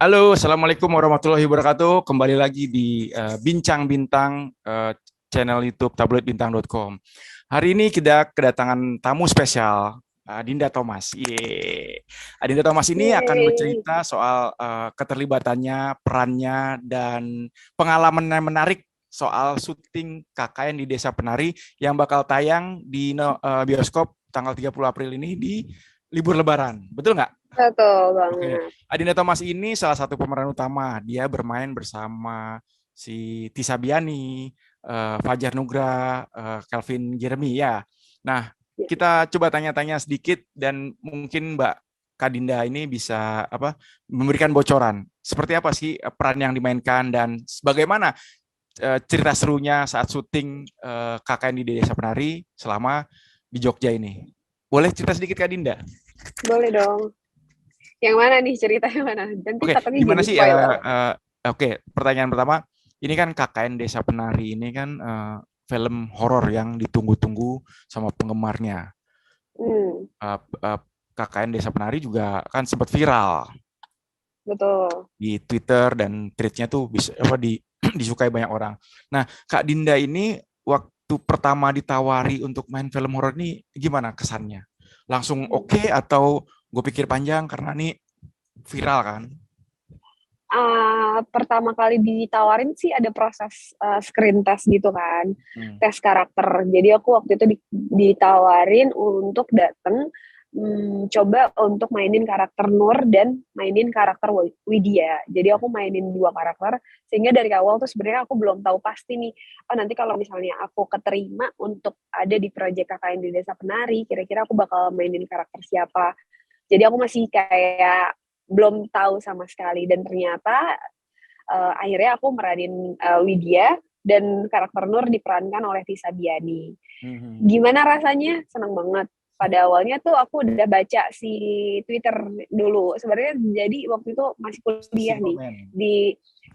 Halo, Assalamualaikum warahmatullahi wabarakatuh. Kembali lagi di Bincang Bintang, channel YouTube tabloidbintang.com. Hari ini kita kedatangan tamu spesial, Adinda Thomas. Yeay. Adinda Thomas ini akan Yeay. bercerita soal keterlibatannya, perannya, dan pengalaman yang menarik soal syuting KKN di Desa Penari yang bakal tayang di bioskop tanggal 30 April ini di libur Lebaran. Betul nggak? Betul Oke, banget. Adinda Thomas ini salah satu pemeran utama. Dia bermain bersama si Tisa Biani, Fajar Nugra, Calvin Jeremy ya. Nah, Ya. kita coba tanya-tanya sedikit dan mungkin Mbak Kadinda ini bisa memberikan bocoran. Seperti apa sih peran yang dimainkan dan bagaimana cerita serunya saat syuting KKN di Desa Penari selama di Jogja ini. Boleh cerita sedikit Kadinda? Boleh dong. Yang mana nih ceritanya mana? Nanti Oke, takutnya gimana jadi sih? spoiler. Oke, pertanyaan pertama, ini kan KKN Desa Penari ini kan film horor yang ditunggu-tunggu sama penggemarnya. Hmm, Uh, uh, KKN Desa Penari juga kan sempat viral betul. di Twitter dan tweetnya tuh bisa disukai banyak orang. Nah, Kak Dinda ini waktu pertama ditawari untuk main film horor ini gimana kesannya? Langsung oke atau gue pikir panjang karena ini viral kan? Pertama kali ditawarin sih ada proses screen test gitu kan, Hmm. tes karakter. Jadi aku waktu itu ditawarin untuk datang coba untuk mainin karakter Nur dan mainin karakter Widya. Jadi aku mainin dua karakter, sehingga dari awal tuh sebenarnya aku belum tahu pasti nih, oh nanti kalau misalnya aku keterima untuk ada di proyek KKN di Desa Penari, kira-kira aku bakal mainin karakter siapa. Jadi aku masih kayak belum tahu sama sekali, dan ternyata akhirnya aku meranin Widya dan karakter Nur diperankan oleh Tisa Biani. Hmm. Gimana rasanya? Seneng banget. Pada awalnya tuh aku udah baca si Twitter dulu. Sebenarnya jadi waktu itu masih kuliah Simple nih Man. di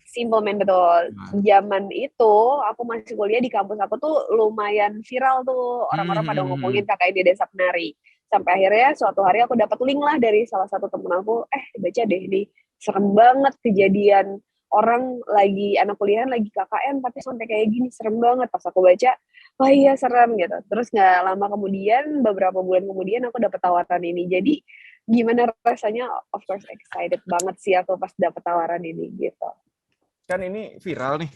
Simple Man, betul. Nah. Zaman itu aku masih kuliah di kampus aku tuh lumayan viral tuh, orang-orang pada ngomongin kakak di Desa Penari. Sampai akhirnya suatu hari aku dapat link lah dari salah satu temen aku, baca deh ini, serem banget kejadian orang lagi anak kuliahan lagi KKN tapi sampai kayak gini, serem banget. Pas aku baca, wah iya serem gitu. Terus nggak lama kemudian, beberapa bulan kemudian aku dapat tawaran ini. Jadi gimana rasanya? Of course excited banget sih aku pas dapat tawaran ini gitu. Kan ini viral nih.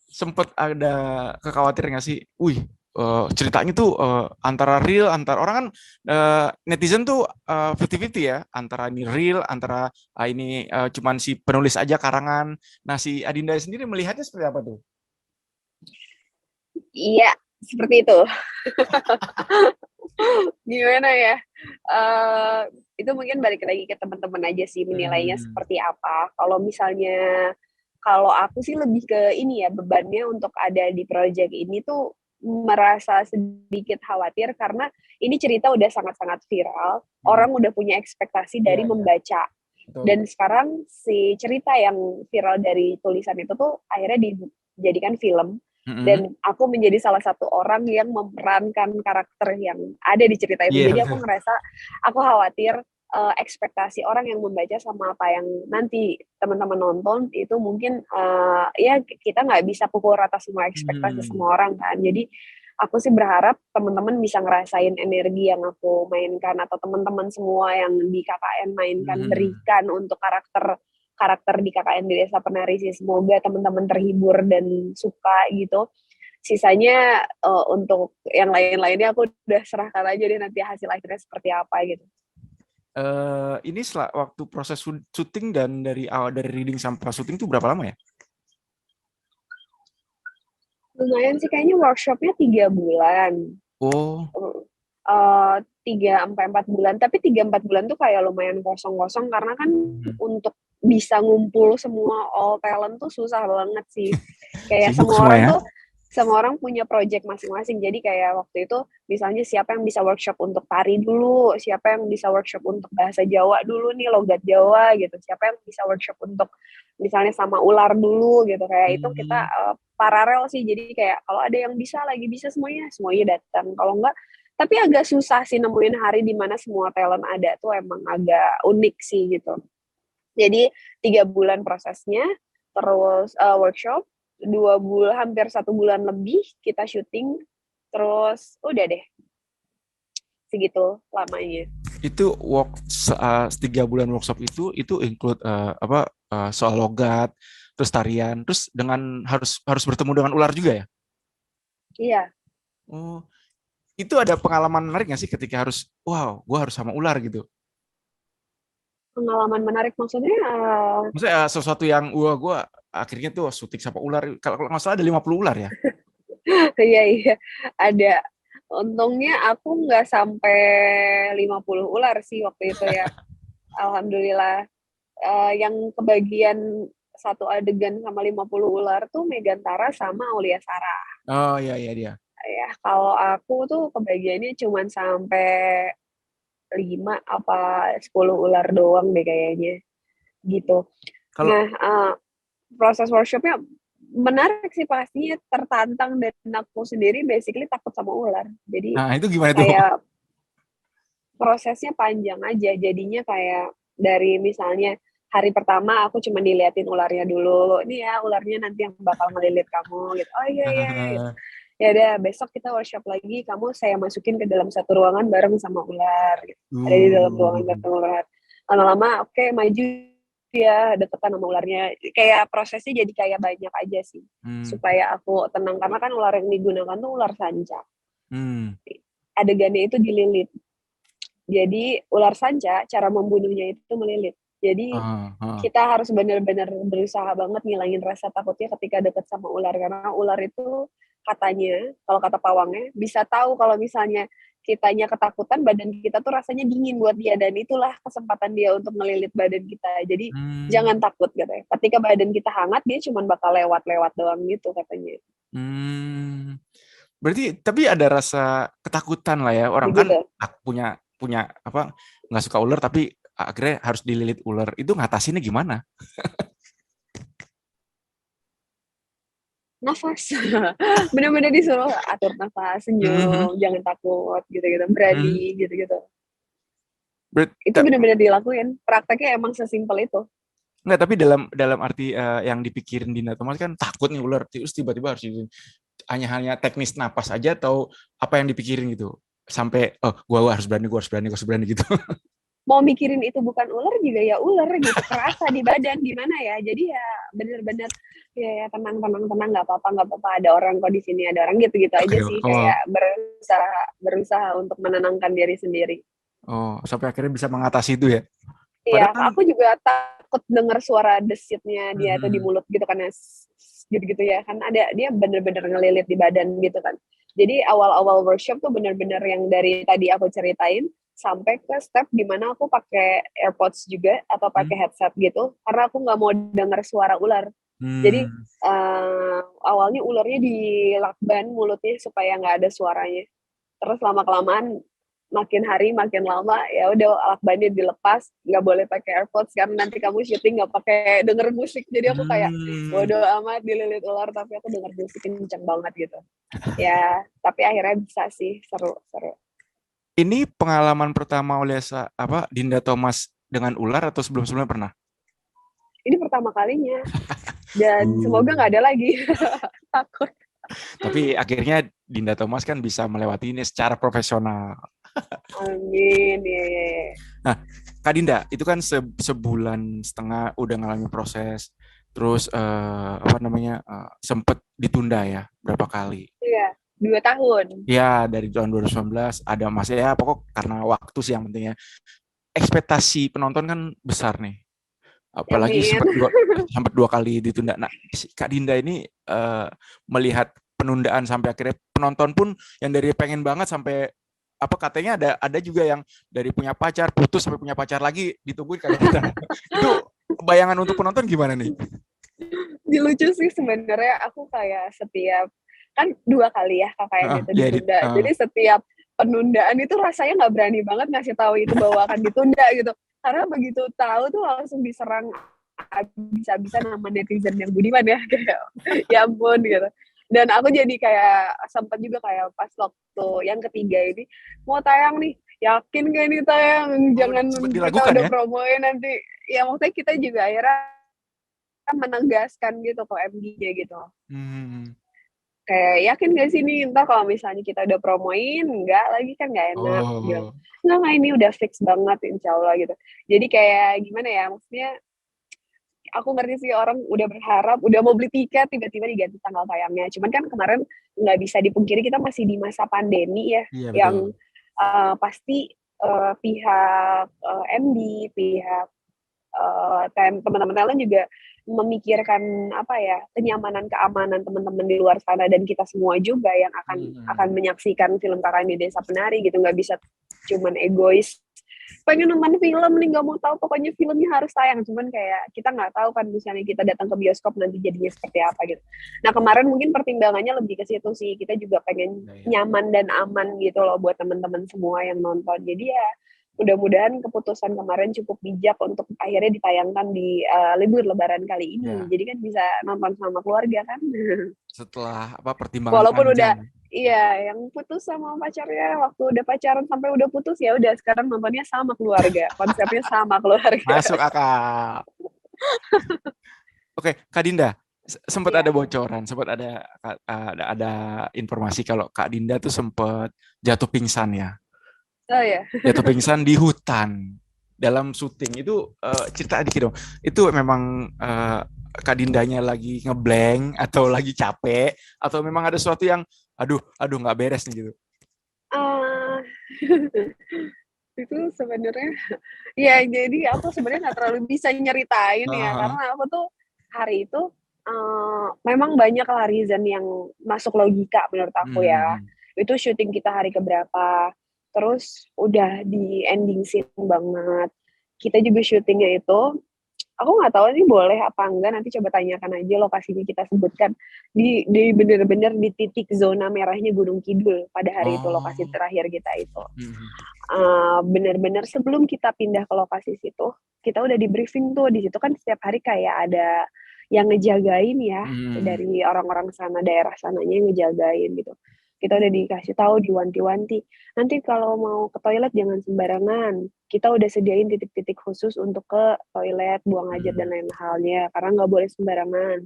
Sempet ada kekhawatiran nggak sih? Wih, ceritanya tuh antara real, antara orang kan netizen tuh 50-50 ya, antara ini real, antara ini cuman si penulis aja karangan. Nah, si Adinda sendiri melihatnya seperti apa tuh? Iya, seperti itu. Gimana ya? Uh, itu mungkin balik lagi ke teman-teman aja sih menilainya Hmm. seperti apa. Kalau misalnya, kalau aku sih lebih ke ini ya, bebannya untuk ada di project ini tuh merasa sedikit khawatir karena ini cerita udah sangat-sangat viral, Hmm. orang udah punya ekspektasi Iya, dari iya, membaca. betul. Dan sekarang si cerita yang viral dari tulisan itu tuh akhirnya dijadikan film, Hmm. dan aku menjadi salah satu orang yang memerankan karakter yang ada di cerita itu. Iya, Jadi aku betul. ngerasa, aku khawatir ekspektasi orang yang membaca sama apa yang nanti teman-teman nonton itu mungkin ya kita nggak bisa pukul rata semua ekspektasi Hmm. semua orang kan. Jadi aku sih berharap teman-teman bisa ngerasain energi yang aku mainkan, atau teman-teman semua yang di KKN mainkan, Hmm. berikan untuk karakter karakter di KKN di Desa Penari sih. Semoga teman-teman terhibur dan suka gitu. Sisanya untuk yang lain-lainnya aku udah serahkan aja deh nanti hasil akhirnya seperti apa gitu. Ini setelah waktu proses syuting dan dari awal dari reading sampai syuting itu berapa lama ya? Lumayan sih, kayaknya workshopnya 3 bulan. Oh. 3 sampai 4 bulan, tapi 3-4 bulan tuh kayak lumayan kosong-kosong karena kan Hmm. untuk bisa ngumpul semua all talent tuh susah banget sih. Kayak Sibuk semua ya? semua orang punya project masing-masing. Jadi kayak waktu itu misalnya siapa yang bisa workshop untuk tari dulu, siapa yang bisa workshop untuk bahasa Jawa dulu nih, logat Jawa gitu, siapa yang bisa workshop untuk misalnya sama ular dulu gitu. Kayak itu kita Hmm. paralel sih. Jadi kayak kalau ada yang bisa lagi bisa semuanya, semuanya datang. Kalau enggak, tapi agak susah sih nemuin hari di mana semua talent ada tuh, emang agak unik sih gitu. Jadi 3 bulan prosesnya, terus workshop, 2 bulan, hampir 1 bulan lebih kita syuting, terus udah deh, segitu lamanya. Itu 3 bulan workshop itu include soal logat, terus tarian, terus dengan harus bertemu dengan ular juga ya? Iya, Oh, itu ada pengalaman menarik nggak sih ketika wow, gue harus sama ular gitu? pengalaman menarik maksudnya, Maksudnya sesuatu yang, wah gue akhirnya tuh syuting sama ular. Kalau nggak salah ada 50 ular ya? iya iya, ada. Untungnya aku nggak sampai 50 ular sih waktu itu ya, alhamdulillah. Yang kebagian satu adegan sama 50 ular tuh Megantara sama Aulia Sarah. Oh iya iya dia. Ya, kalau aku tuh kebagiannya cuman sampai 5 apa 10 ular doang deh kayaknya, gitu. Kalau Nah, proses workshop-nya menarik sih, pastinya tertantang, dan aku sendiri basically takut sama ular. Jadi nah itu gimana tuh? kayak prosesnya panjang aja, jadinya kayak dari misalnya hari pertama aku cuma diliatin ularnya dulu, "Ini ya ularnya nanti yang bakal ngelilit kamu," gitu. "Oh iya iya," gitu. "Ya udah besok kita workshop lagi, kamu saya masukin ke dalam satu ruangan bareng sama ular," gitu. Ada di dalam ruangan bareng ular. Lama-lama oke, maju ya, deketan sama ularnya. Kayak prosesnya jadi kayak banyak aja sih, supaya aku tenang, karena kan ular yang digunakan tuh ular sanca. Adegannya itu dililit. Jadi ular sanca cara membunuhnya itu melilit. Jadi kita harus benar-benar berusaha banget ngilangin rasa takutnya ketika deket sama ular, karena ular itu katanya, kalau kata pawangnya, bisa tahu kalau misalnya kitanya ketakutan, badan kita tuh rasanya dingin buat dia, dan itulah kesempatan dia untuk ngelilit badan kita. Jadi jangan takut katanya. Ketika badan kita hangat, dia cuma bakal lewat-lewat doang gitu katanya. Berarti tapi ada rasa ketakutan lah ya, orang kan Begitu. punya apa, nggak suka ular tapi akhirnya harus dililit ular, itu ngatasinnya gimana? Nafas. Bener-bener disuruh atur nafas, senyum, jangan takut, gitu-gitu, berani, gitu-gitu. Itu bener-bener dilakuin. Prakteknya emang sesimpel itu. Enggak, tapi dalam arti yang dipikirin Dinda Thomas kan takut nih ular, terus tiba-tiba harus hanya teknis napas aja, atau apa yang dipikirin gitu sampai gua harus berani gitu. Mau mikirin itu bukan ular juga ya ular gitu, kerasa di badan gimana ya. Jadi ya bener-bener ya tenang, nggak apa-apa, ada orang kok di sini, ada orang, gitu-gitu aja sih, kayak berusaha untuk menenangkan diri sendiri. Sampai akhirnya bisa mengatasi itu ya. Iya, Padahal kan aku juga takut dengar suara desitnya dia tuh di mulut gitu kan, gitu-gitu ya kan, ada dia bener-bener ngelilit di badan gitu kan. Jadi awal-awal workshop tuh bener-bener yang dari tadi aku ceritain sampai ke step dimana aku pakai AirPods juga atau pakai headset gitu, karena aku nggak mau dengar suara ular. Jadi awalnya ularnya dilakban mulutnya supaya nggak ada suaranya. Terus lama-kelamaan makin hari makin lama ya udah lakbannya dilepas, nggak boleh pakai AirPods karena nanti kamu syuting nggak pakai denger musik. Jadi aku kayak bodo amat dililit ular, tapi aku denger musik kenceng banget gitu. Ya, tapi akhirnya bisa sih, seru. ini pengalaman pertama oleh Dinda Thomas dengan ular atau sebelum-sebelumnya pernah? Ini pertama kalinya dan semoga nggak ada lagi. Takut. Tapi akhirnya Dinda Thomas kan bisa melewati ini secara profesional. Amin. Yeah. Nah, Kak Dinda, itu kan sebulan setengah udah ngalamin proses, terus sempet ditunda ya berapa kali? Iya, 2 tahun. Ya, dari tahun 2019 ada masih ya, pokok karena waktu sih yang pentingnya. Ekspektasi penonton kan besar nih. Apalagi Amin. sempat 2 kali ditunda. Nah, Kak Dinda ini melihat penundaan sampai akhirnya penonton pun yang dari pengen banget sampai katanya ada juga yang dari punya pacar putus sampai punya pacar lagi ditungguin Kak Dinda. Itu bayangan untuk penonton gimana nih? Lucu sih sebenarnya, aku kayak setiap kan 2 kali ya KKN itu ditunda. Jadi setiap penundaan itu rasanya nggak berani banget ngasih tahu itu bahwa akan ditunda gitu. Karena begitu tahu tuh langsung diserang habis-habisan sama netizen yang budiman ya, kayak ya ampun gitu. Dan aku jadi kayak sempat juga kayak pas waktu yang ketiga ini mau tayang nih, yakin gak nih tayang, Oh, jangan sempat kita diragukan udah ya? promoin nanti. Ya maksudnya kita juga akhirnya menegaskan gitu ke MD-nya gitu. Hmm. Kayak yakin gak sih nih, ntar kalau misalnya kita udah promoin, enggak lagi kan gak enak. Bilang, Oh, enggak, ini udah fix banget insya Allah gitu. Jadi kayak gimana ya, maksudnya aku ngerti sih orang udah berharap, udah mau beli tiket, tiba-tiba diganti tanggal tayangnya. Cuman kan kemarin nggak bisa dipungkiri kita masih di masa pandemi ya, iya betul. yang pasti pihak MD, pihak teman-teman talent juga memikirkan apa ya kenyamanan keamanan teman-teman di luar sana dan kita semua juga yang akan Hmm. menyaksikan film Kakak di Desa Penari gitu, nggak bisa cuman egois pengen nonton film nih nggak mau tahu pokoknya filmnya harus tayang, cuman kayak kita nggak tahu kan misalnya kita datang ke bioskop nanti jadinya seperti apa gitu. Nah kemarin mungkin pertimbangannya lebih ke situ sih, kita juga pengen Iya, iya. nyaman dan aman gitu loh buat teman-teman semua yang nonton, jadi ya mudah-mudahan keputusan kemarin cukup bijak untuk akhirnya ditayangkan di libur Lebaran kali ini. Ya, Jadi kan bisa nonton sama keluarga kan. setelah apa pertimbangan Walaupun udah, panjang. iya, yang putus sama pacarnya waktu udah pacaran sampai udah putus ya udah sekarang nontonnya sama keluarga. Konsepnya sama keluarga. Masuk akal. Oke, Kak Dinda, sempat ada Iya. bocoran, sempat ada informasi kalau Kak Dinda tuh sempat jatuh pingsan ya. Oh ya. Jatuh pingsan di hutan dalam syuting itu, cerita dikit dong. Itu memang Kak Dindanya lagi ngeblank atau lagi capek atau memang ada sesuatu yang aduh nggak beres nih gitu. Ah, itu sebenarnya ya jadi aku sebenarnya nggak terlalu bisa nyeritain ya Ah, karena aku tuh hari itu memang banyak lah reason yang masuk logika menurut aku ya. hmm, Itu syuting kita hari keberapa, terus udah di ending scene banget. Kita juga syutingnya itu, aku nggak tahu nih boleh apa enggak, nanti coba tanyakan aja lokasinya kita sebutkan. Di bener-bener di titik zona merahnya Gunung Kidul pada hari itu, lokasi oh, terakhir kita itu. hmm, Bener-bener sebelum kita pindah ke lokasi situ, kita udah di briefing tuh, di situ kan setiap hari kayak ada yang ngejagain ya, hmm, dari orang-orang sana, daerah sananya yang ngejagain gitu. Kita udah dikasih tahu, diwanti-wanti, nanti kalau mau ke toilet jangan sembarangan. Kita udah sediain titik-titik khusus untuk ke toilet, buang hajat dan hmm. lain halnya, karena nggak boleh sembarangan.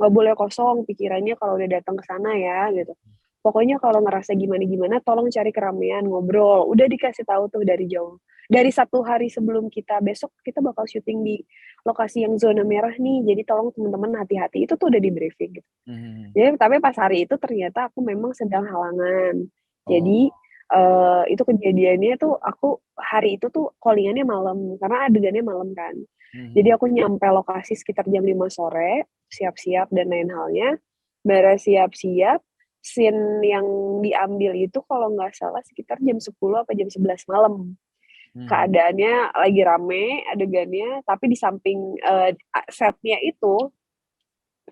Nggak boleh kosong pikirannya kalau udah datang ke sana ya gitu. Pokoknya kalau ngerasa gimana-gimana tolong cari keramaian, ngobrol. Udah dikasih tahu tuh dari jauh. Dari 1 hari sebelum kita besok kita bakal syuting di lokasi yang zona merah nih. Jadi tolong teman-teman hati-hati. Itu tuh udah di briefing gitu. Hmm. Jadi tapi pas hari itu ternyata aku memang sedang halangan. Jadi Oh, itu kejadiannya tuh aku hari itu tuh callingannya malam karena adegannya malam kan. Jadi hmm. aku nyampe lokasi sekitar jam 5 sore, siap-siap dan lain halnya. Beres siap-siap, scene yang diambil itu kalau nggak salah sekitar jam 10 apa jam 11 malam. Hmm. Keadaannya lagi rame adegannya, tapi di samping setnya itu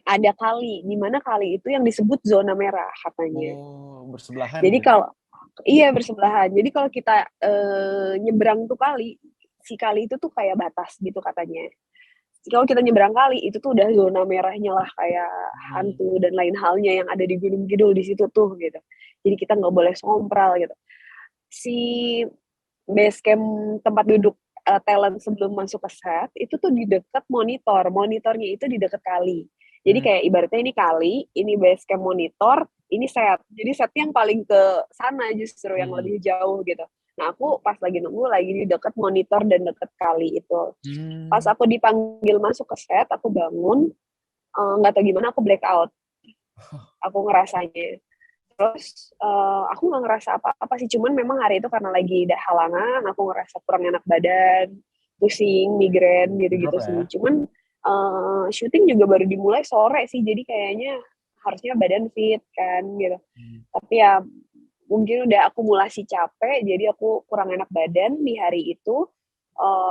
ada kali, di mana kali itu yang disebut zona merah katanya. Oh, bersebelahan Jadi gitu. kalau iya bersebelahan. Jadi kalau kita nyebrang tuh kali, si kali itu tuh kayak batas gitu katanya. Kalau kita nyebrang kali itu tuh udah zona merahnya lah kayak Hmm. hantu dan lain halnya yang ada di Gunung Kidul di situ tuh gitu. Jadi kita nggak boleh sompral gitu. Si base camp tempat duduk talent sebelum masuk ke set itu tuh di dekat monitor. Monitornya itu di dekat kali. Jadi Hmm. kayak ibaratnya ini kali, ini base camp monitor, ini set. Jadi setnya yang paling ke sana justru yang Hmm. lebih jauh gitu. Nah aku pas lagi nunggu lagi di dekat monitor dan dekat kali itu. Pas Hmm. aku dipanggil masuk ke set, aku bangun, nggak tahu gimana aku black out. Aku ngerasanya. Terus aku nggak ngerasa apa-apa sih, cuman memang hari itu karena lagi ada halangan, aku ngerasa kurang enak badan, pusing, migrain Drop gitu-gitu lah sih. ya. Cuman syuting juga baru dimulai sore sih, jadi kayaknya harusnya badan fit kan gitu. Hmm. Tapi ya mungkin udah akumulasi capek, jadi aku kurang enak badan di hari itu.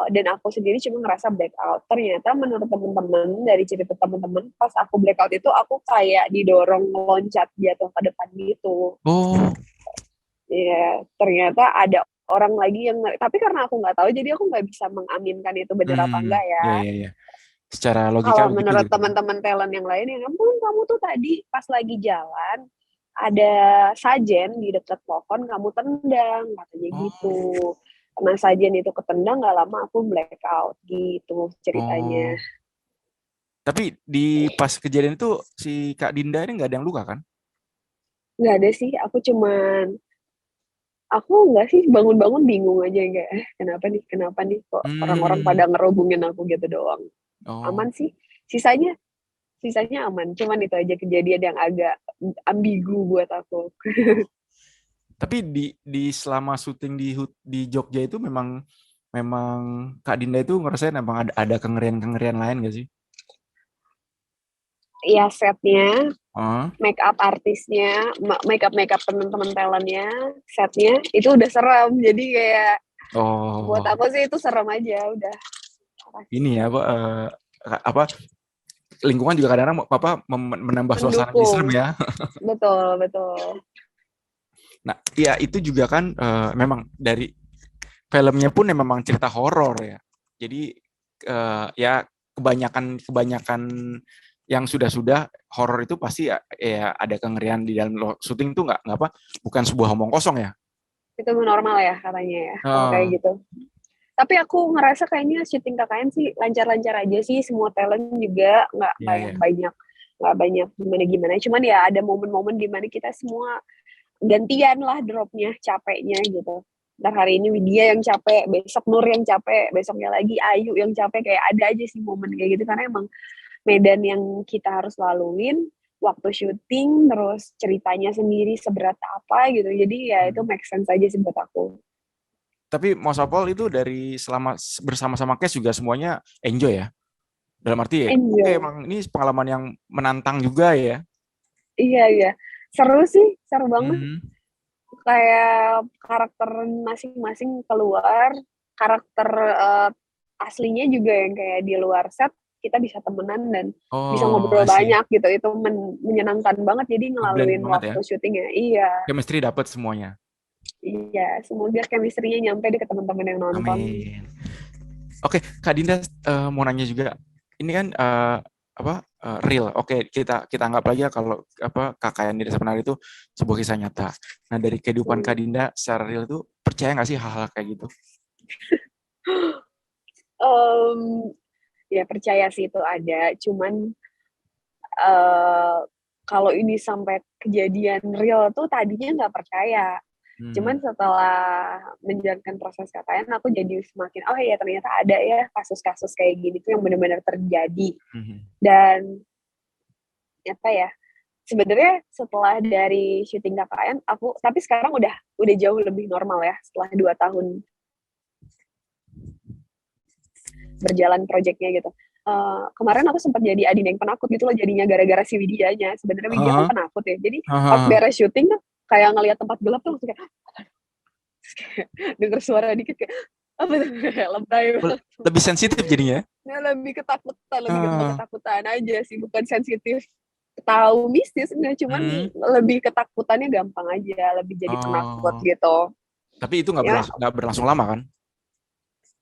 Dan aku sendiri cuma ngerasa blackout. Ternyata menurut teman-teman, dari cerita teman-teman, pas aku blackout itu aku kayak didorong loncat jatuh ke depan gitu. Oh, Ya, ternyata ada orang lagi yang, tapi karena aku nggak tahu, jadi aku nggak bisa mengaminkan itu bener apa enggak ya. ya ya ya. Secara logika Kalau begitu menurut gitu. teman-teman talent yang lain, ya ampun kamu tuh tadi pas lagi jalan, ada sajen di dekat pohon, kamu tendang, katanya gitu. Oh, Karena sajen itu ketendang, nggak lama aku blackout gitu ceritanya. oh. Tapi di pas kejadian itu si Kak Dinda ini nggak ada yang luka kan? Nggak ada sih, aku nggak sih bangun-bangun bingung aja kayak, kenapa nih kok orang-orang pada Hmm. ngerubungin aku gitu doang. Oh. Aman sih, sisanya sisanya aman. Cuman itu aja kejadian yang agak ambigu buat aku. Oh. Tapi di selama syuting di Jogja itu memang memang Kak Dinda itu ngerasain emang ada kengerian-kengerian lain gak sih? Ya setnya, Oh. make up artisnya, make up teman-teman talentnya, setnya itu udah serem. Jadi kayak buat Oh, aku sih itu serem aja udah. Pasti ini ya apa lingkungan juga kadang-kadang apa menambah suasana jadi serem mendukung. ya. Betul, betul. Nah, ya itu juga kan memang dari filmnya pun memang cerita horor ya. Jadi ya kebanyakan kebanyakan yang sudah horor itu pasti ya ada kengerian di dalam syuting tuh nggak apa bukan sebuah omong kosong ya. Itu normal ya katanya ya kalau kayak Oh, gitu. Tapi aku ngerasa kayaknya syuting KKN sih lancar-lancar aja sih, semua talent juga iya nggak ya. yang banyak, nggak banyak gimana-gimana. Cuman ya ada momen-momen di mana kita semua gantian lah dropnya, capeknya gitu. Ntar hari ini Widya yang capek, besok Nur yang capek, besoknya lagi Ayu yang capek, kayak ada aja sih momen kayak gitu karena emang medan yang kita harus laluin waktu syuting, terus ceritanya sendiri seberat apa gitu. Jadi ya itu Hmm. make sense aja sih buat aku. Tapi Mas Opol itu dari selama bersama-sama cast juga semuanya enjoy ya. Dalam arti ya, oke Enjoy. emang ini pengalaman yang menantang juga ya. Iya, iya. Seru sih, seru banget. Hmm. Kayak karakter masing-masing keluar, karakter aslinya juga yang kayak di luar set, kita bisa temenan dan bisa Oh, ngobrol asih. banyak gitu. Itu menyenangkan banget jadi Ngeblend ngelaluin banget ya. waktu syutingnya. Iya, Chemistry dapat semuanya. iya. Semoga chemistry-nya nyampe deh ke teman-teman yang nonton. Amin. Oke, Kak Dinda mau nanya juga. Ini kan apa real. Oke, kita kita anggap aja kalau apa KKN di Desa Penari itu sebuah kisah nyata. Nah, dari kehidupan Kak Hmm. Dinda secara real itu percaya nggak sih hal-hal kayak gitu? Um, ya percaya sih itu ada, cuman uh, kalau ini sampai kejadian real tuh tadinya nggak percaya. Cuman Hmm. setelah menjalankan proses KKN, aku jadi semakin, oh ya ternyata ada ya kasus-kasus kayak gini tuh yang benar-benar terjadi. Hmm. Dan apa ya, sebenarnya setelah dari syuting KKN, tapi sekarang udah jauh lebih normal ya setelah 2 tahun berjalan proyeknya gitu. Kemarin aku sempat jadi adin yang penakut gitu loh jadinya gara-gara si Widianya. Sebenarnya Widya kan Hah? penakut ya. Jadi pas Hah? beres syuting tuh kayak ngelihat tempat gelap tuh langsung kayak denger suara dikit kayak apa tuh lebay banget. Lebih sensitif jadinya. Nah, lebih Ah. ketakutan aja sih, bukan sensitif tahu mistis enggak, cuman Hmm. lebih ketakutannya gampang aja, lebih jadi penakut Oh. gitu. Tapi itu Ya, nggak berlangsung lama kan?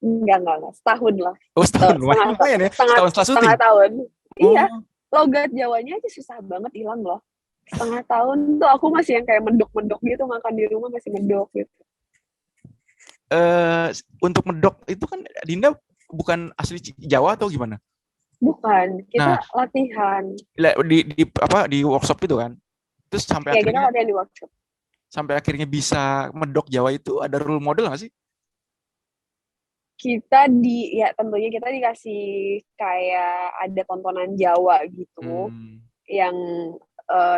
enggak, setahun lah. Oh, setahun lumayan, Setengah lumayan ya. setengah Setahun setelah syuting. setengah tahun. Iya, Oh. logat Jawanya aja susah banget hilang loh. Setengah tahun tuh aku masih yang kayak mendok-mendok gitu, makan di rumah masih mendok gitu. eh untuk medok itu kan Dinda bukan asli Jawa atau gimana? Bukan, Nah, kita latihan. di apa di workshop itu kan. Terus Ya kita latihan di workshop. sampai akhirnya bisa medok Jawa itu ada role model nggak sih? Ya tentunya kita dikasih kayak ada tontonan Jawa gitu, Hmm. yang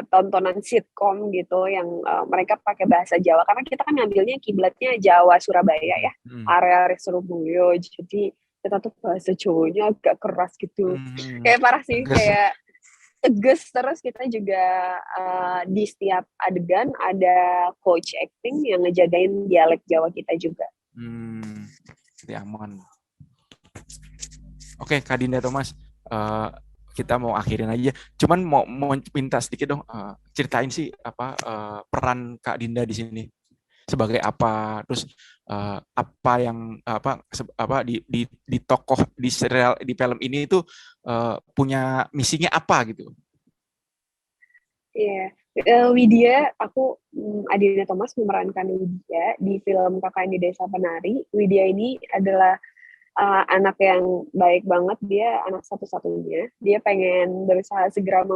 tontonan sitkom gitu, yang mereka pakai bahasa Jawa karena kita kan ngambilnya kiblatnya Jawa Surabaya ya, Hmm. area Surabaya, jadi kita tuh bahasa Jawanya agak keras gitu, Hmm. kayak parah sih, Tegas. kayak tegas. Terus kita juga di setiap adegan ada coach acting yang ngejagain dialek Jawa kita juga. Hmm. Jadi aman. Oke, Kak Dinda Thomas, eh, kita mau akhirin aja. Cuman mau minta sedikit dong, ceritain sih apa peran Kak Dinda di sini sebagai apa, terus apa yang apa di tokoh di serial di film ini itu punya misinya apa gitu. Iya. Widya, aku Adina Thomas memerankan Widya di film KKN di Desa Penari. Widya ini adalah anak yang baik banget. Dia anak satu-satunya. Dia pengen berusaha segera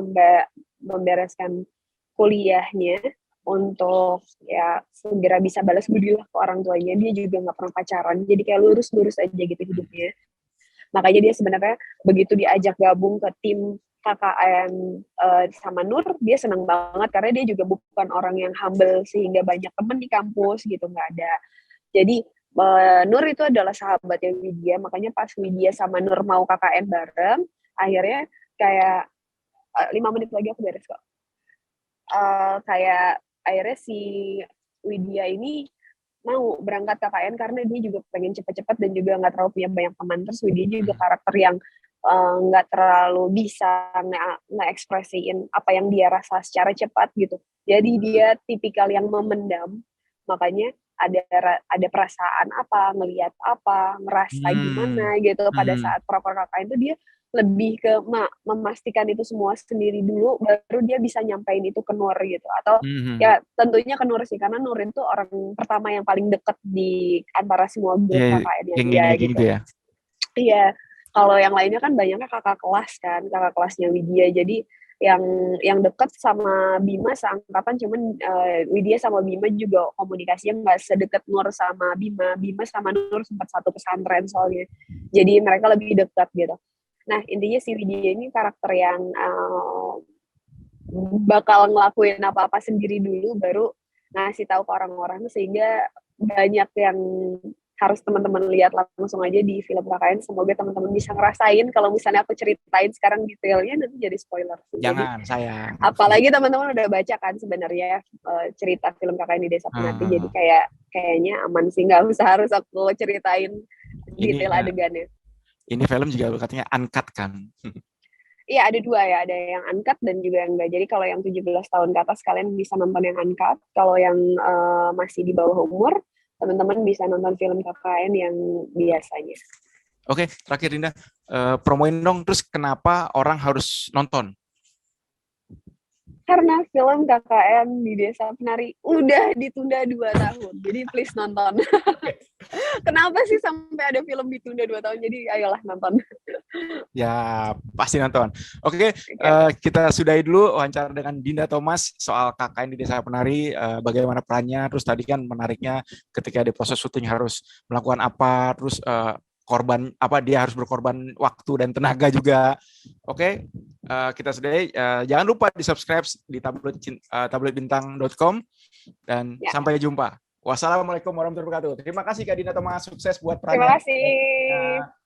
membereskan kuliahnya untuk ya segera bisa balas budi lah ke orang tuanya. Dia juga nggak pernah pacaran, jadi kayak lurus-lurus aja gitu hidupnya. Makanya dia sebenarnya begitu diajak gabung ke tim KKN sama Nur, dia seneng banget karena dia juga bukan orang yang humble sehingga banyak temen di kampus gitu, nggak ada. Jadi Nur itu adalah sahabatnya Widya, makanya pas Widya sama Nur mau KKN bareng, akhirnya kayak 5 menit lagi aku beres kok. Kayak akhirnya si Widya ini mau berangkat KKN karena dia juga pengen cepet-cepet dan juga nggak terlalu punya banyak teman. Terus Widya juga karakter yang nggak terlalu bisa nge-ekspresiin apa yang dia rasa secara cepat gitu. Jadi dia tipikal yang memendam, makanya ada perasaan apa, ngelihat apa, ngerasa gimana gitu pada saat proker KKN itu dia lebih ke memastikan itu semua sendiri dulu, baru dia bisa nyampein itu ke Nur gitu. Atau ya tentunya ke Nur sih, karena Nur itu orang pertama yang paling deket di antara semua grup KKN-nya dia gitu. Ya. Iya, kalau yang lainnya kan banyaknya kakak kelas kan, kakak kelasnya Widya. Jadi yang deket sama Bima seangkatan, cuman Widya sama Bima juga komunikasinya nggak sedekat Nur sama Bima. Bima sama Nur sempat satu pesantren soalnya, jadi mereka lebih dekat gitu. Nah, intinya si Widya ini karakter yang bakal ngelakuin apa-apa sendiri dulu, baru ngasih tahu ke orang-orang, sehingga banyak yang harus teman-teman lihat langsung aja di film KKN. Semoga teman-teman bisa ngerasain. Kalau misalnya aku ceritain sekarang detailnya, nanti jadi spoiler. Jangan, sayang. Apalagi teman-teman udah baca kan sebenarnya cerita film KKN di Desa Penari. Jadi kayaknya aman sih, nggak usah harus aku ceritain detail adegannya. Ini film juga katanya uncut kan? Iya, ada dua ya, ada yang uncut dan juga yang enggak. Jadi kalau yang 17 tahun ke atas kalian bisa nonton yang uncut. Kalau yang masih di bawah umur, teman-teman bisa nonton film KKN yang biasanya. Oke, terakhir Dinda, promoin dong, terus kenapa orang harus nonton? Karena film KKN di Desa Penari udah ditunda 2 tahun. Jadi please nonton. Kenapa sih sampai ada film ditunda 2 tahun? Jadi ayolah nonton. Ya, pasti nonton. Oke, kita sudahi dulu wawancara dengan Dinda Thomas soal KKN di Desa Penari, bagaimana perannya, terus tadi kan menariknya ketika di proses syuting harus melakukan apa, terus korban apa, dia harus berkorban waktu dan tenaga juga. Oke, kita sudahi. Jangan lupa di-subscribe di tabloidbintang.com dan sampai jumpa. Wassalamualaikum warahmatullahi wabarakatuh. Terima kasih Kak Dinda Thomas, sukses buat perannya. Terima kasih.